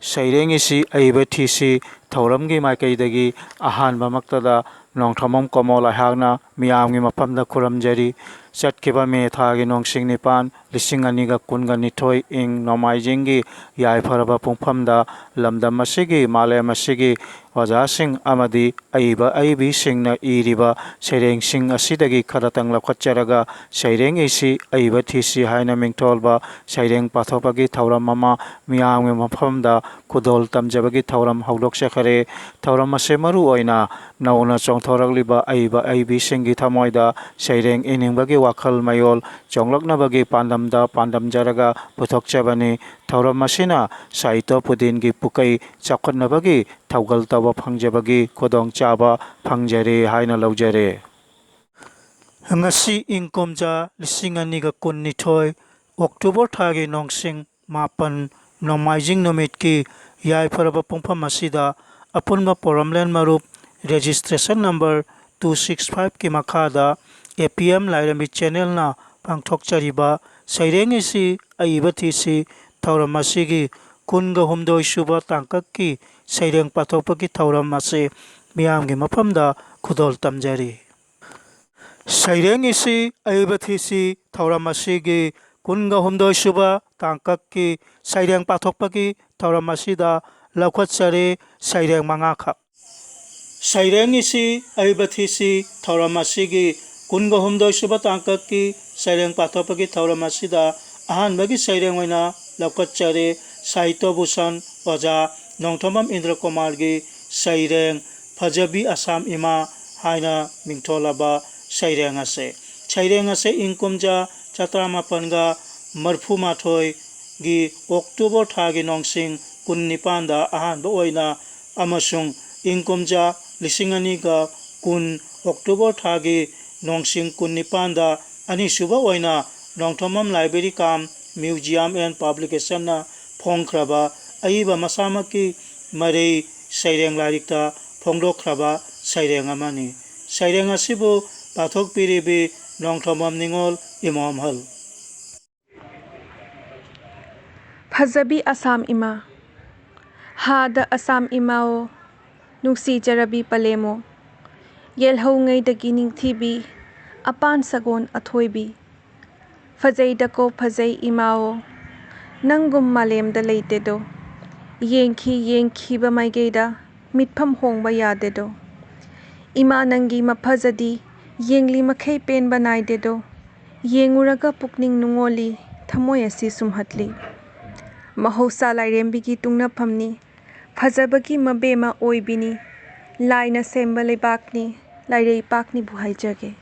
Saireng isi aiba thisi thauramgi maikaidagi ahanba maktada nongthamam Komol-Ahagna miyamgi mapamda khuramjari chatkiba me thagi nongsing nipan lising aniga kunga nithoi ing nomaijinggi yaifaraba pungphamda lamdam asigi malem asigi wajasing amadi aiba aibi singna iriba saireng sing asidagi kharatang lakhacharaga saireng isi aiba thisi haina mingtholba saireng pathopagi thauram mama miyamgi maphamda kudol tamjabagi thauram haudoksakare thauram ase maru oina nauna chongthoragliba aiba aibi singi thamoida saireng iningbagi wakhal mayol chonglaknabagi pandamda pandamjaraga puthokchabani thauram asina saito pudingi pukai chakhatnabagi thaugal taba phangjabagi kodong chaba phangjare haina laujare ngasi ingkomja lisinganiga kunnithoi October thagi nongsing mapan nomaijing nomitki yaifaraba pungpham asida apunba poramlen marup registration number 265 ki makhada APM Lairami channel na pangthokchariba saireng isi aiba thisi thauram asigi kunga humdoi suba tangkakki saireng pathopaki thauram ase miyamgi maphamda khudol tamjari saireng isi aiba thisi thauram asigi kunga humdoi suba tangkakki saireng pathopaki thauram asida laukhatchare saireng mangakha saireng isi aiba thisi thauram asigi kunga humdoi suba tangkakki saireng pathopaki thauram asida ahanbagi saireng oina laukhatchare Saito Bhusan Oja Nongthamam Indra Kumargi saireng Phajabi Assam Ima haina mingtholaba saireng ase ingkomja chatramapanga marphu mathoi gi October thagi nongsing kunnipanda ahanba oina amasung ingkomja lisinganiga kun October thagi nongsing kunnipanda anisuba oina Nongthamam Library kam Museum and Publication na phongkraba aiba masamaki marei saireng larikta phongdokhraba saireng amani saireng asibu pathok piribi Nongthamam ningol imom hal Phajabi Assam Ima Hada Assam Imao Nungsi Jarabi Palemo Yelhongaidagi ningthibi Apan Sagon Athoibi Fajaidako Phajai Imao Nangum Malemda Leitedo Yengkhiba Maigeida Mitpham Hongba Yadedo Ima Nangi Maphajadi Yengli Makhei Penba Naidedo Yenguraga Pukning Nungoli Thamoi asi sumhatli Mahausa Lairembigi Tungnaphamni Phajabagi Mabema Oibini Laina Semba Leibakni Lairei Pakni Buhaijage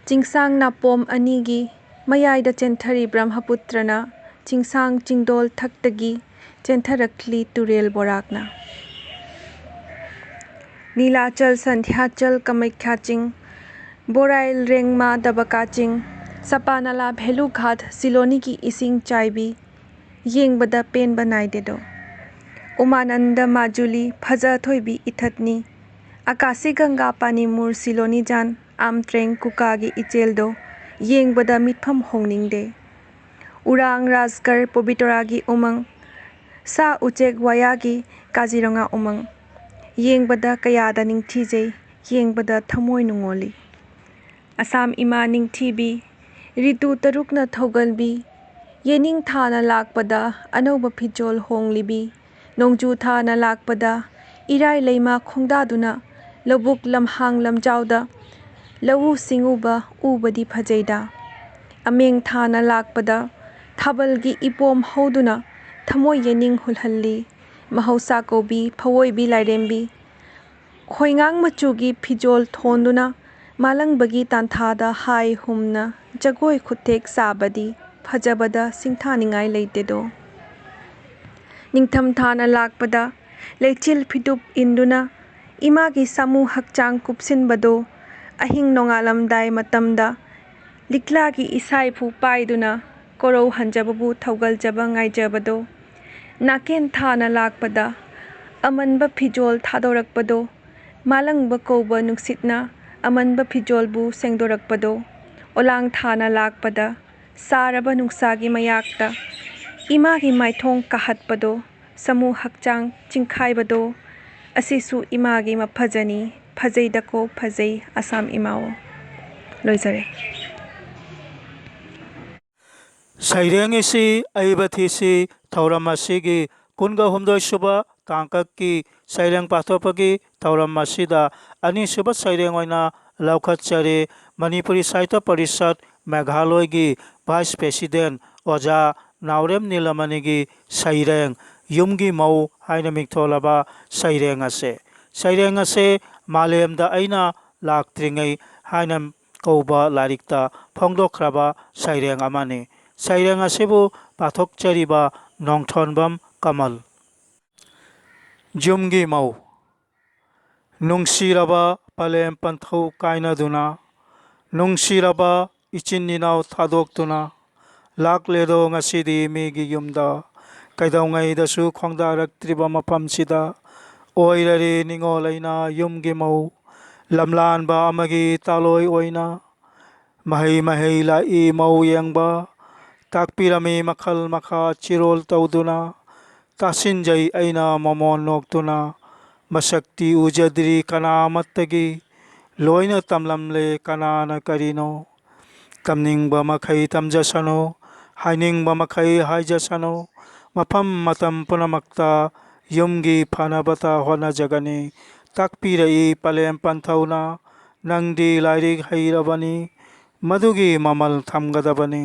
Chingsang Napom Anigi Mayaida Chenthari Brahmaputrana Chingsang Chingdol Thaktagi Chentharakli Turel Borakna Nilachal Sandhyachal Kamaikhyaching Borail Rengma Dabakaching Sapanala Bhelu Ghat Siloni ki Ising Chaibi Yengbada Penba Naidedo Umananda Majuli Phaja Thoibi Ithatni Akasi Ganga Panimur Siloni Jan Amtreng Kukagi Icheldo Yengbada Mitpham Hongningde Urang Rajgar Pobitoragi Umang Sa Uchek Wayagi Kaziranga Umang Yengbada Kayada Ningthijei Yengbada Thamoi Nungoli Assam Ima Ningthibi Ritu Tarukna Thogalbi Yening Thana Lakpada Anoba Pijol Honglibi Nongju Thana Lakpada Irai Leima Khongdaduna Lobuk Lamhang Lamjauda Lawu Singuba Ubadi Phajaida Ameng Thana Lakpada Thabalgi Ipom Hoduna Thamoi Yening Hulhalli Mahausa Kobi Phawoibi Lairembi Khoingang Machugi Pijol Thonduna Malangbagi Tanthada Hai Humna Jagoi Khutek Sabadi Phajabada Singthaningai Leitedo Ningtham Thana Lakpada Lechil Pitup Induna Imagi Samu Hakchang Kupsinbado Ahing Nongalamdai Matamda Liklagi Isai Phu Paiduna Korou Hanjababu Thaugal Jabangai Jabado Naken Thana Lakpada Amanba Pijol Thadorakpado Malangba Koba Nuksitna Amanba Pijolbu Sengdorakpado olang thana lakpada saraba nungsagi mayakta imagi maithong kahatpado samu hakchang chingkhaibado asisu imagi mapajani phajaidako phajai asam imao loizare Saireng isi aibathisi thauramasi kunga humdoi suba tangkaki saireng pathopagi thauramasida ani suba saireng oina laukhatchare Manipuri Sahitya Parishad Meghalaya gi Vice President Oja Naurem Nilamani gi saireng yumgi mau haina mingtholaba saireng ase malemda aina laktringai haina kauba larikta phongdokhraba saireng amani saireng asebu pathokchariba nongthonbam kamal yumgi mau nungsiraba palem panthau kainaduna nungsiraba ichin inau thadoktuna lakledo ngasidi migi yumda kaidongai-dasu khongdaraktriba maphamsida oirari ningolaina yumgi mau lamlanba amagi taloi oina mahai lai mau yengba takpirami makhal makha chirol tawduna tasinjai aina momon noktuna masakti ujadri kana amattagi loina tamlamle kanana karino kamningba makhai tamjasano hainingba makhai haijasano mafam matam punamakta yumgi phanabata honajagani takpirai palem panthauna nangdi lairik hairabani madugi mamal thamgadabani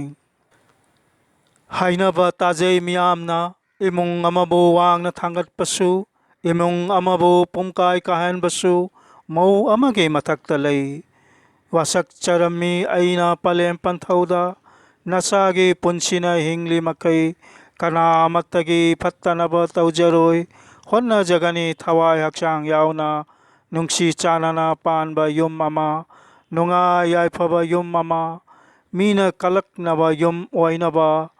hainaba tajai miyamna imung amabu wangna thangatpasu imung amabu pumkai kahanbasu mau amagi mathakta lei wasak charami aina palem panthauda nasagi punsina hingli makai kana amattagi phattanaba taujaroi honna jagani thawai hakchang yauna nungsi chanana panba yum ama nunga yaifaba yum ama mina kalaknaba yum oinaba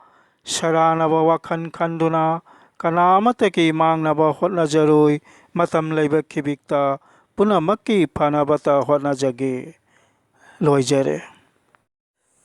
saranaba wakhan khanduna kana amataki mangnaba hotnajaroi matam leiba khibikta punamakki phanabata hotnajage loijare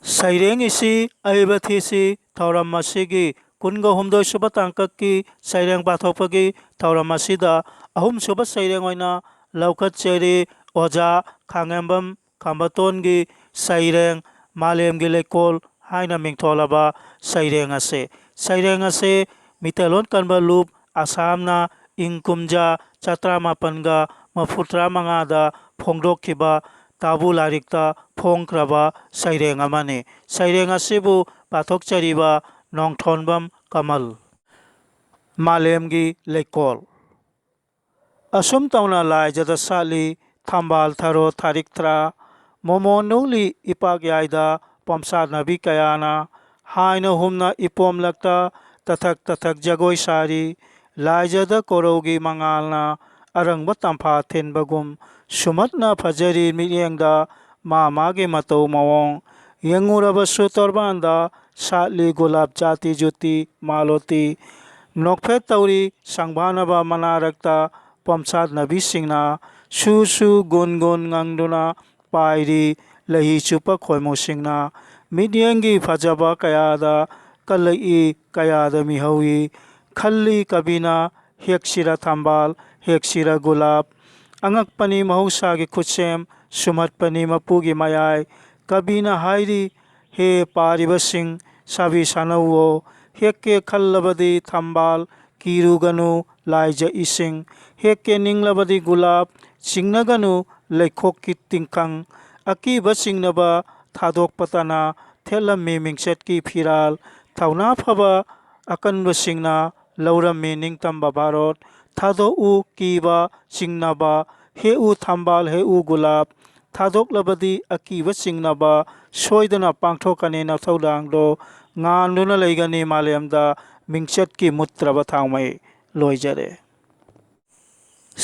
saireng isi aibathisi thaurammasigi kunga humdoi suba tangkaki saireng pathopagi thaurammasida ahum suba saireng oina laukhatchari Oja Khangembam Khambatongi saireng malemgi lekol haina mingtholaba saireng ase mitelon kanba loop Assamna ingkumja chatramapanga mafutra mangada phongdokhiba tabu larikta phongkraba saireng amani saireng asebu pathokchariba nongthonbam kamal malemgi lekol asum tauna laijada sali thambal tharo thariktra momo noli ipak yaida pomsat nabi kayana haina humna ipomlakta tathak jagoi sari laijada korogi mangalna arangba tampha thenbagum sumatna phajari miyengda magi matau mawong yengurabasu torbanda satli gulab jati juti maloti nokphet tauri sangbanaba manarakta pomsat nabi singna su gun ngangduna pairi lahi chupa khoimo singna midyengi phajaba kayada kalai kayada mihawi khalli kabina heksira thambal heksira gulab angakpani mahusagi khutsem sumatpani mapugi mayai kabina hairi he paribasing sabi sanawo hekke khallabadi thambal kiruganu laija ising hekke ninglabadi gulab singnaganu leikhokki tingkang akiba singnaba thadokpatana thelami mingsetki phiral thauna phaba akanba singna laurammi ningtamba bharot thado u kiba singnaba he u thambal he u gulab thadoklabadi akiba singnaba soidana pangthokani nathaudangdo nganduna leigani malemda mingsetki mutraba thangmai loijare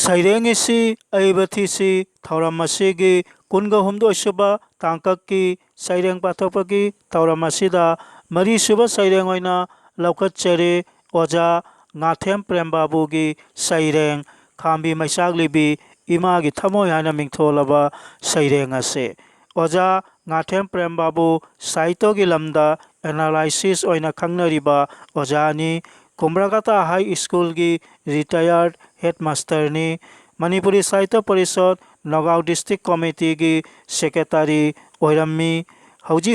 saireng isi aibathisi thaurammasigi kunga humdoi suba tangkaki saireng pathopagi thaurammasida mari suba saireng oina laukhatchare Oja Ngathem Prembabugi saireng khambi maisaglibi imagi thamoi haina mingtholaba saireng ase Oja Ngathem Prem Babu Saito gi lamda analysis oina khangnariba ojani Kumrakata High School gi retired headmaster ni Manipuri Saito Parishad Nagaon District Committee gi secretary oirammi hauji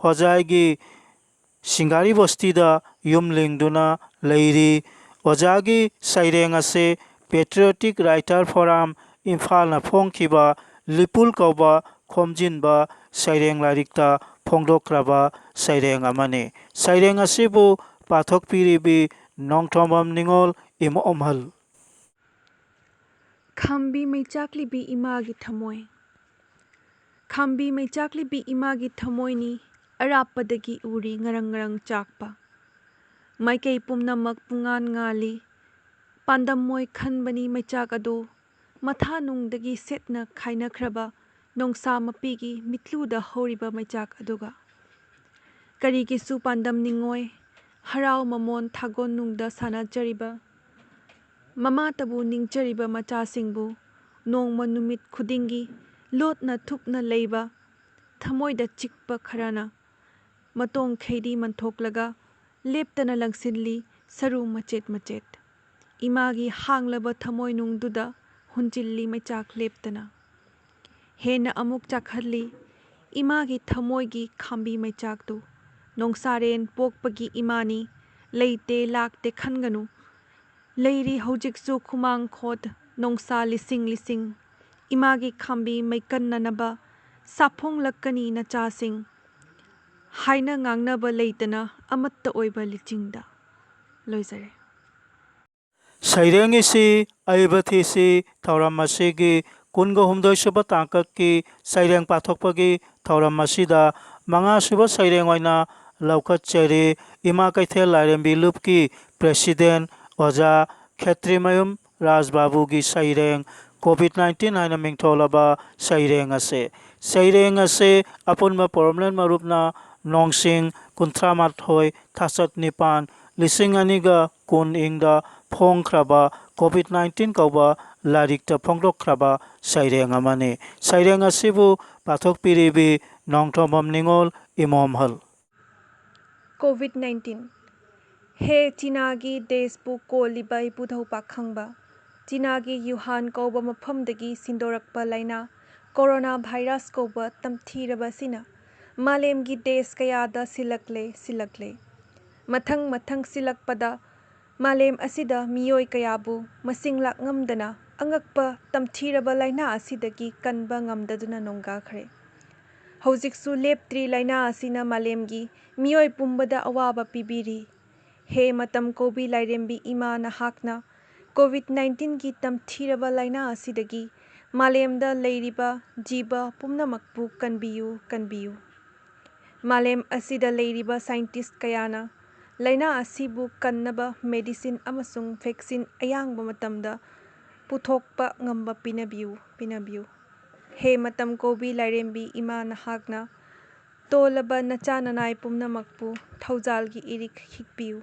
hojai gi Singari Bostida yum lingduna leiri ojagi saireng ase Patriotic Writer Forum Imphal na phongkhiba Lipul kauba khomjinba saireng larikta phongdokraba saireng amane saireng asibu pathok piribi nongthomam ningol imomhal Khambi meichaklibi imagi thamoi Khambi meichaklibi imagi thamoi ni arapadagi uri ngarang chakpa Maikei pumnamak pungan ngali pandamoi khanbani meichak adu matha nungdagi setna khainakhraba nongsa mapigi mitluda horiba meichak aduga Karigisu pandam ningoi harau mamon thagon nungda sanajariba Mama tabu ningchariba machasingbu nongma numit khudingi lotna thupna leiba thamoida chikpa kharana matong kheidi manthoklaga leptana langsinli saru machet imagi hanglaba thamoi nungduda hunjilli maichak leptana hena amuk chakhalli imagi thamoigi khambi maichaktu nongsaren pokpagi imani leite lakte khanganu leiri hojiksu khumang khot nongsa lising imagi khambi maikannanaba saphong lakkani nachasing haina ngangnaba leitana amatta oiba lichingda loisare saireng isi aibathi si thauram asigi kungo humdoi suba tangkaki saireng pathokpagi thauram asida manga suba saireng oina laukat cheri ima kaithel lairembi lupki president oja khetrimayum rajbabu gi saireng COVID-19 haina mingtholaba saireng ase apunma permanent marupna nongsing kuntramat hoi thasat nipan lising aniga kun ingda phongkraba COVID-19 kauba larikta phongdokraba saireng amane saireng asibu pathok piribi nongthomam ningol imomhal COVID-19 He Chinagi Despu Koliba Ipudhau Pakhangba Chinagi Yuhan Kauba Maphamdagi Sindorakpa Laina Corona Virus Kauba Tamthiraba Sina Malemgi Des Kayada Silakle Mathang Silakpada Malem Asida Miyoi Kayabu Masinglak Ngamdana Angakpa Tamthiraba Laina Asidagi Kanba Ngamdaduna Nongakre Hojiksu leptri laina asina malemgi miyoi pumbada awaba pibiri he matam kobi lairembi ima nahakna COVID-19 gi tamthiraba laina asidagi malemda leiriba jiba pumnamakpu kanbiyu malem asida leiriba scientist kayana laina asibu kannaba medicine amasung vaccine ayangba matamda puthokpa ngamba pinabiyu He matam kobi lairembi ima nahakna tolaba nacha nanai pumnamakpu thaujalgi irik hikpiu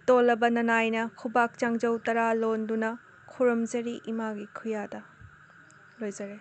tolaba nanaina khubak changjau tara londuna khuramjari imagi khuyada loisare